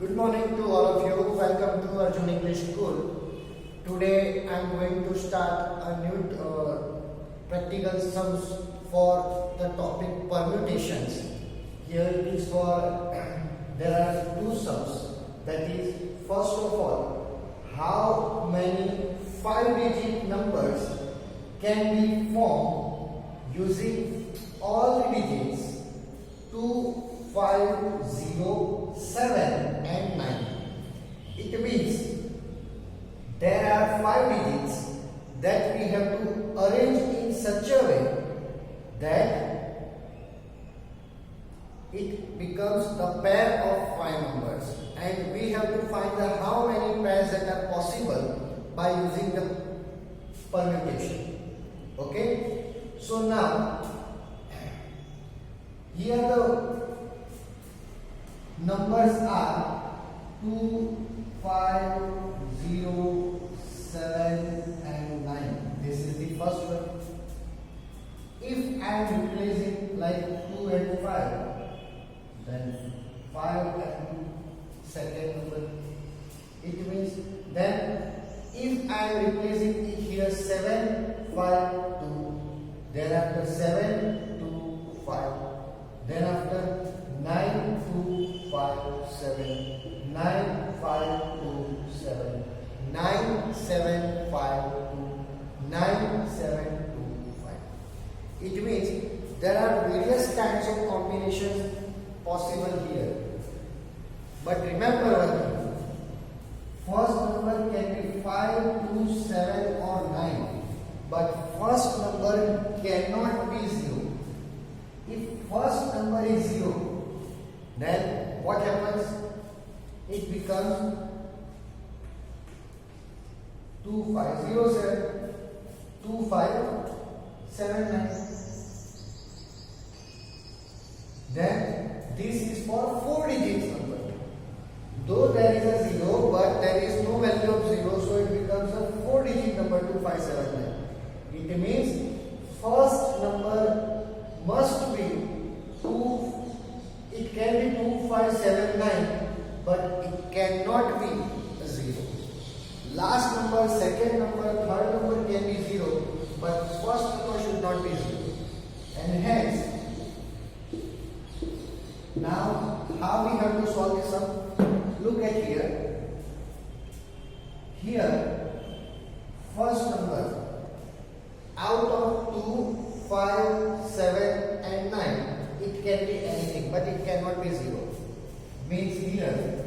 Good morning to all of you. Welcome to Arjun English School. Today I am going to start a new practical sums for the topic permutations. Here it is for there are two sums. That is, first of all, how many 5-digit numbers can be formed using all the digits 2, 5, 0, 7 and 9. It means there are 5 digits that we have to arrange in such a way that it becomes a pair of 5 numbers, and we have to find out how many pairs that are possible by using the permutation. Okay, so now here the numbers are 2, 5, 0, 7 and 9. This is the first one. If I am replacing like 2 and 5, then 5 and second number. It means then if I am replacing it here 7, 5, 2, then after 7, 2, 5, then after 9, 2, 5, 7, 9, 5, 2, 7, 9, 7, 5, 2, 9, 7, 2, 5. It means there are various kinds of combinations possible here. But remember one thing, first number can be 5, 2, 7 or 9. But first number cannot be 0. If first number is 0, then what happens? It becomes 2, 5, 0, 7, 2, 5, 7, 9. Then this is for 4 digits number. Though there is a 0, but there is no value of 0, so it becomes a 4 digit number 2, 5, 7, 9. It means first number must be 2. It can be 2, 5, 7, 9, but it cannot be 0. Last number, second number, third number can be 0, but first number should not be 0. And hence, now how we have to solve this sum? Look at here. Here, first number out of 2, 5, 7 and 9. It can be anything, but it cannot be 0. Means here,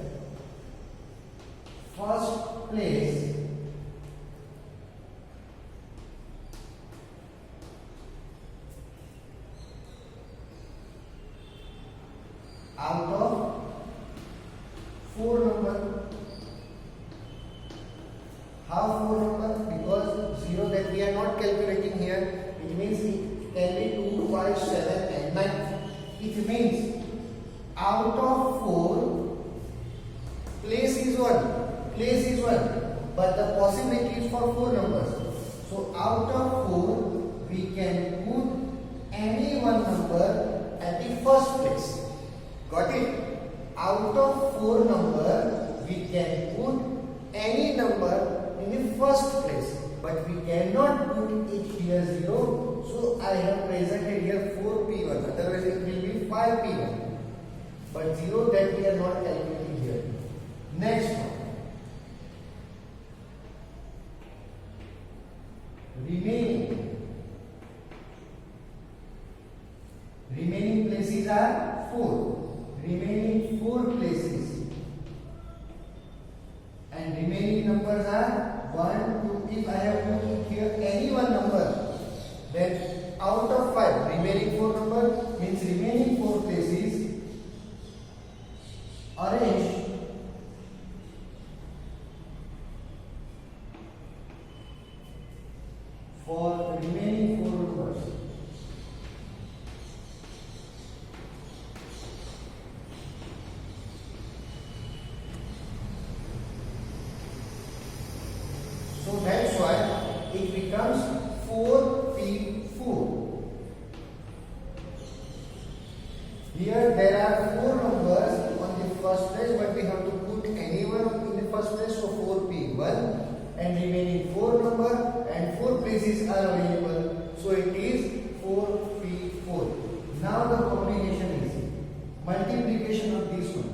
first place out of 4 number. How 4 number? Because 0 that we are not calculating here, it means it can be 2, 5, 7 and 9. It means out of 4, place is 1. Place is 1. But the possibility is for 4 numbers. So out of 4, we can put any one number at the first place. Got it? Out of 4 number, we can put any number in the first place. But we cannot put it here 0. So I have presented here 4p1. Otherwise it will be 5p1. But 0 that we are not calculating here. Next one. Remaining places are 4. Remaining 4 places. And remaining numbers are 1, 2. If I have put here any one number, then out of 5, remaining 4 number means remaining 4 places arrange for remaining 4 numbers. So that's why it becomes 4p4. Here there are 4 numbers on the first place, but we have to and remaining 4 number and 4 places are available. So it is 4p4. Now the combination is multiplication of this one.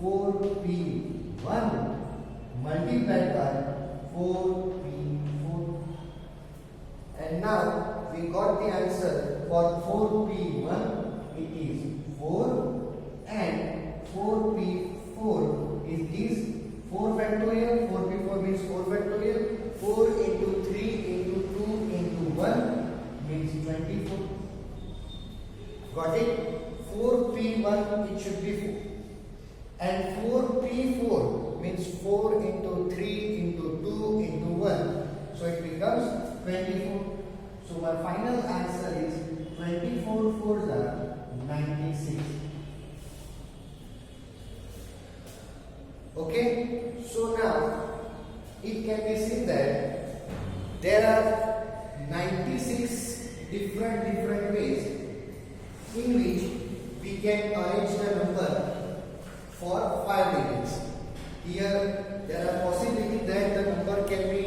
4p1 multiplied by 4p4. And now we got the answer for 4p1. It is 4 and 4p4 is 4 factorial. 4p4 means 4 factorial. 4 into 3 into 2 into 1 means 24. Got it? 4p1 it should be 4. And 4p4 means 4 into 3 into 2 into 1. So it becomes 24. So my final answer is 24 4s are 96. Okay, so now it can be seen that there are 96 different ways in which we can arrange the number for 5 digits. Here there are possibilities that the number can be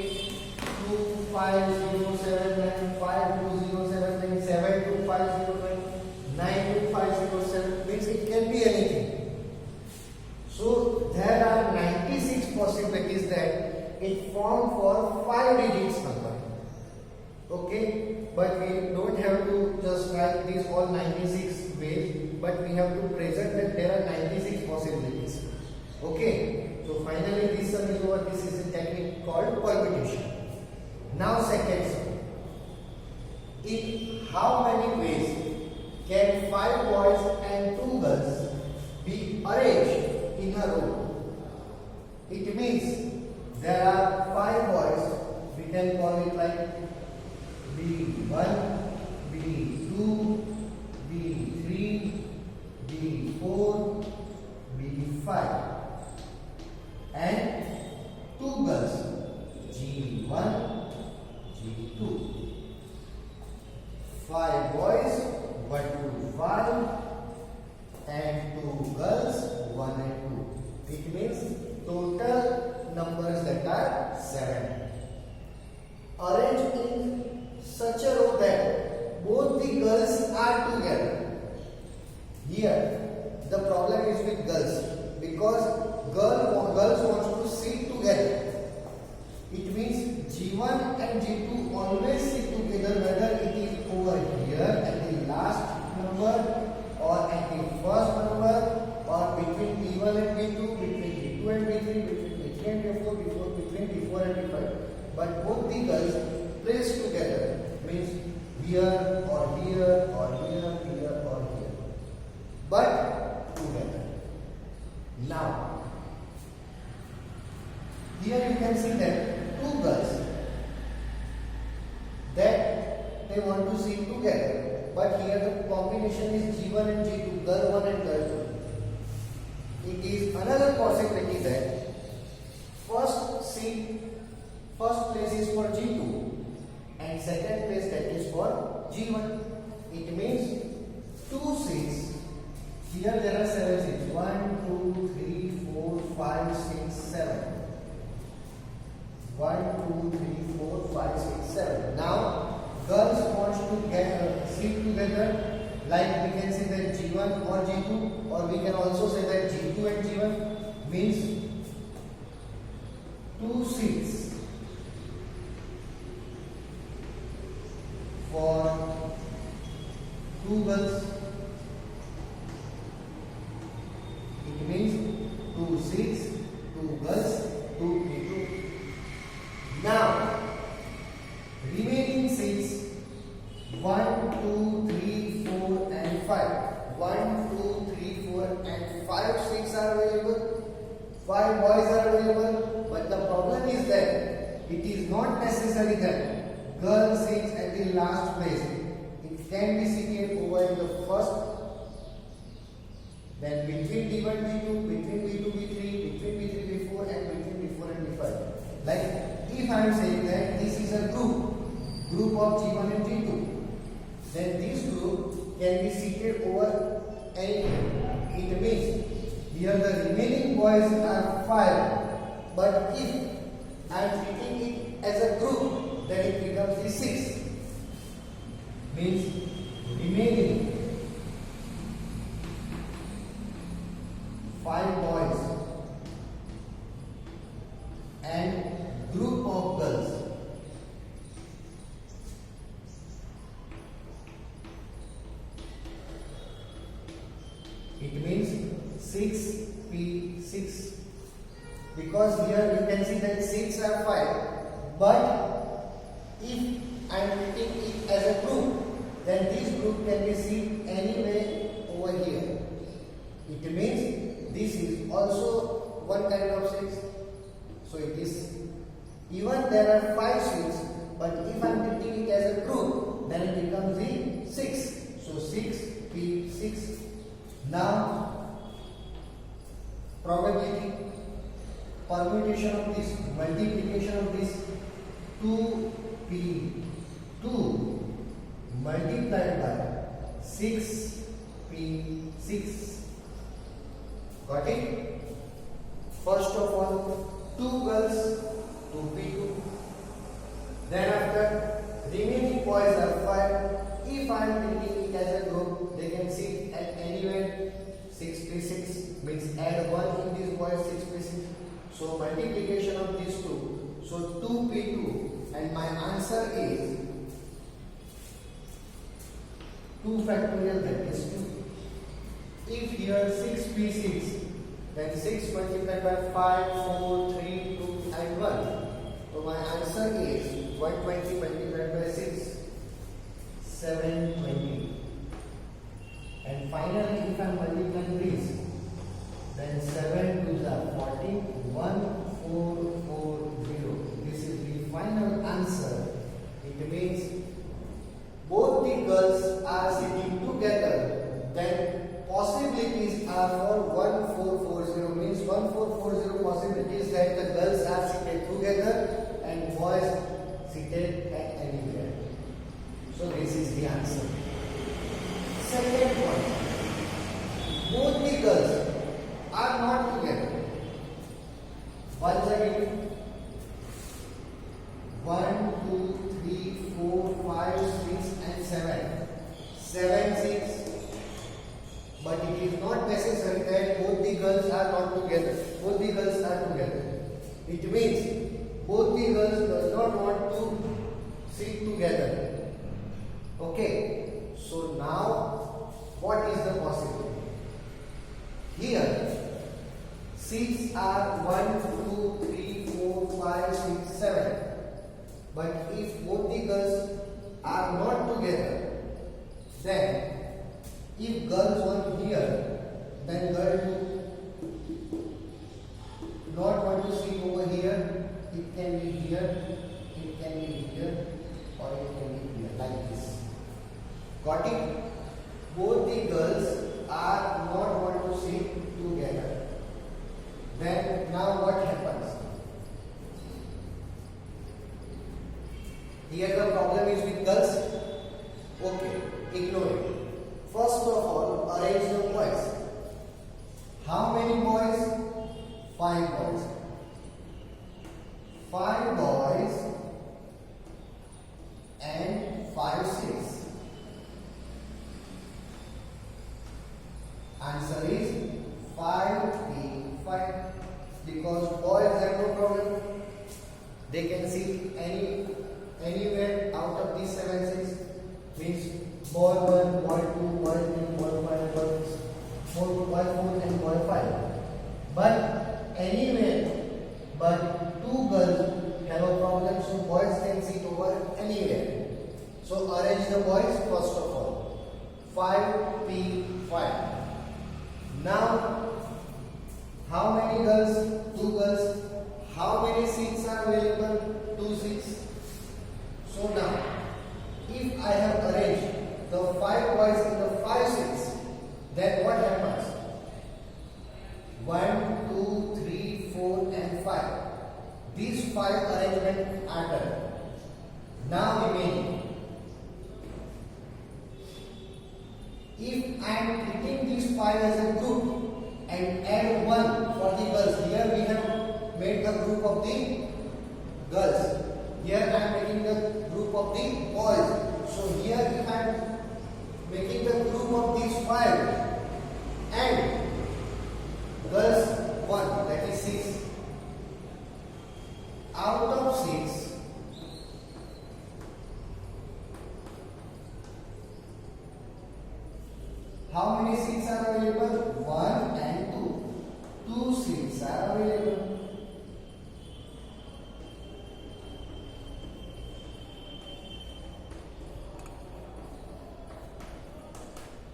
2507 52079 72509 92507, means it can be anything. So there are 96 possibilities that it form for 5 digits number. Okay, but we don't have to just write these all 96 ways, but we have to present that there are 96 possibilities. Okay, so finally this sum is over. This is a technique called permutation. Now second sum. In how many ways can 5 boys and 2 girls be arranged in a row? It means there are 5 boys, we can call it like B1, B2, B3, B4, B5, and 2 girls, G1, G2. 5 boys, 1 to 5, and 2 girls, 1 and 2. It means total numbers that are 7. Arranged in such a row that both the girls are together. Here the problem is with girls, because girls want to sit together. It means G1 and G2 always sit together, whether it is over here at the last number or at the first number, or between B1 and B2, between B2 and B3, between B3 and B4, between B4 and B5. But both the girls placed together, means here or here or here, here or here, but together. Now, here you can see that 2 girls that they want to sit together, but here the combination is G1 and G2, girl 1 and girl 2. It is another possibility that first place is for G2 and second place that is for G1. It means 2 seats. Here there are 7 seats. 1, 2, 3, 4, 5, 6, 7. 1, 2, 3, 4, 5, 6, 7. Now, girls want to sit together, like we can say that G1 or G2, or we can also say that G2 and G1 means 2 seats for 2 girls. It means 2 seats, 2 girls, 2 people. Now, remaining seats 1, 2, 3, 4 and 5. 1, 2, 3, 4 and 5 seats are available. 5 boys are available. But the problem is that it is not necessary that girl sits at the last place. It can be seated over in the first, then between B1, B2, between B2, B3, between B3, B4 and between B4 and B5. Like if I am saying that this is a group of G1 and G2, then this group can be seated over anything. It means here the remaining boys are 5, but if I am treating it as a group, then it becomes the 6. Means remaining 5 boys and group of girls. It means 6p6, because here you can see that 6 are 5, but if I am treating it as a group, then this group can be seen anywhere over here. It means this is also one kind of 6. So it is, even there are 5 6, but if I am treating it as a group, then it becomes the 6. So 6p6. Now probability, permutation of this, multiplication of this, 2p2 multiplied by 6p6. Got it? First of all, 2 girls, 2p2. Then after, remaining boys are 5. If I am taking it as a group, they can sit at anywhere. 6p6 means add 1 in these boys, 6p6. So multiplication of these 2. So 2p2, and my answer is 2 factorial, that is 2. If here 6p6, then 6 multiplied by 5, 4, 3, 2 and 1. So my answer is 120 multiplied by 6, 720. And finally, if I am multiplying this, then 7 2s are 40, 1440. This is the final answer. It means both the girls are sitting together, then possibilities are for 1440. Means 1440 possibilities that the girls are seated together and boys seated at anywhere. So this is the answer. Second point, both the girls are not together. Once again, 1, 2, 3, 4, 5, 6 and 7. 7, 6. But it is not necessary that both the girls are not together. Both the girls are together. It means both the girls does not want to sit together. Okay. So now, what is the possibility? Here, seats are 1, 2, 3, 4, 5, 6, 7. But if both the girls are not together, then if girls want here, then girl do not want to sit over here. It can be here, it can be here, or it can be here, like this. Got it? Both the girls are not want to sit together. Then now what happens? Here the problem is with girls. Okay, ignore it. First of all, arrange the boys. How many boys? 5 boys. 5 boys and 5 6. Answer is 5p5, because boys have no problem. They can sit anywhere out of these 7 6. Means boy 1, boy 2, boy 3, boy 5, boy 4 and boy 5. But anywhere, but 2 girls have a problem, so boys can sit over anywhere. So arrange the boys first of all. 5p5. Now, how many girls? 2 girls. How many seats are available? 2 seats. So now, if I have arranged the 5 boys in the 5 seats, then what happens? 1, 2, 3, 4 and 5. These 5 arrangements are done. Now remaining. If I am treating these 5 as a group and add 1 for the girls, here we have made the group of the girls. Here I am making the group of the boys. So here if I am making the group of these 5 and girls 1, that is 6. Out of 6, how many seats are available? 1 and 2. 2 seats are available.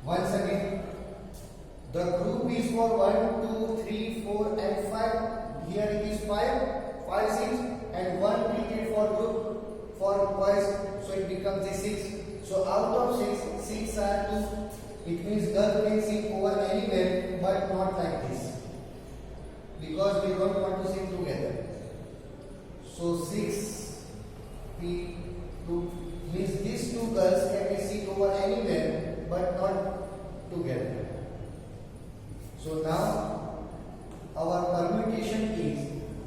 Once again, the group is for 1, 2, 3, 4 and 5. Here it is 5 seats and 1 ticket for group for boys. So it becomes a 6. So out of 6, 6 are 2. It means girl can sit over anywhere but not like this. Because we don't want to sit together. So 6 P2 means these 2 girls can sit over anywhere but not together. So now our permutation is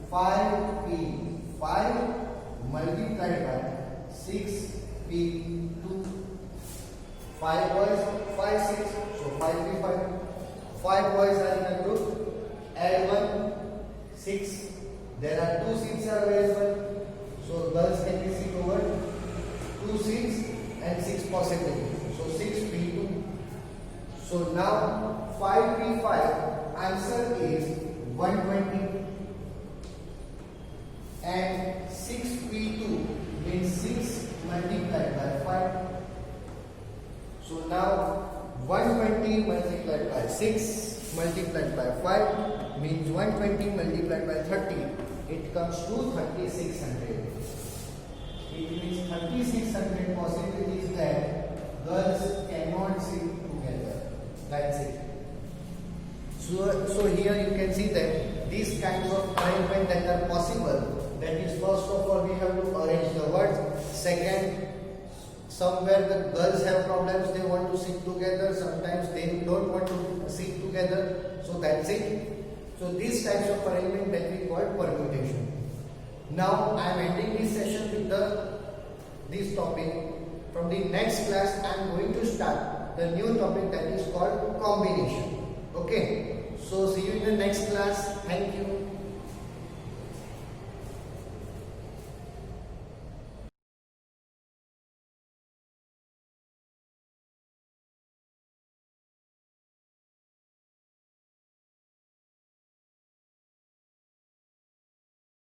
5P5 multiplied by 6P2. 5 boys, 5 6, so 5P5. 5 boys are in a group. Add 1, 6. There are 2 seats are available. So girls can be sit over 2 seats and 6 possibility. So 6P2. So now 5P5 answer is 120 and 6P2 means 6 multiplied by 5. So now 120 multiplied by 6 multiplied by 5 means 120 multiplied by 30. It comes to 3600. It means 3600 possibilities that girls cannot sit together. That's it. So here you can see that these kinds of arrangement that are possible. That is, first of all we have to arrange the words. Second, somewhere the girls have problems, they want to sit together. Sometimes they don't want to sit together. So that's it. So these types of arrangement that we call permutation. Now I am ending this session with this topic. From the next class I am going to start the new topic that is called combination. Okay. So see you in the next class. Thank you.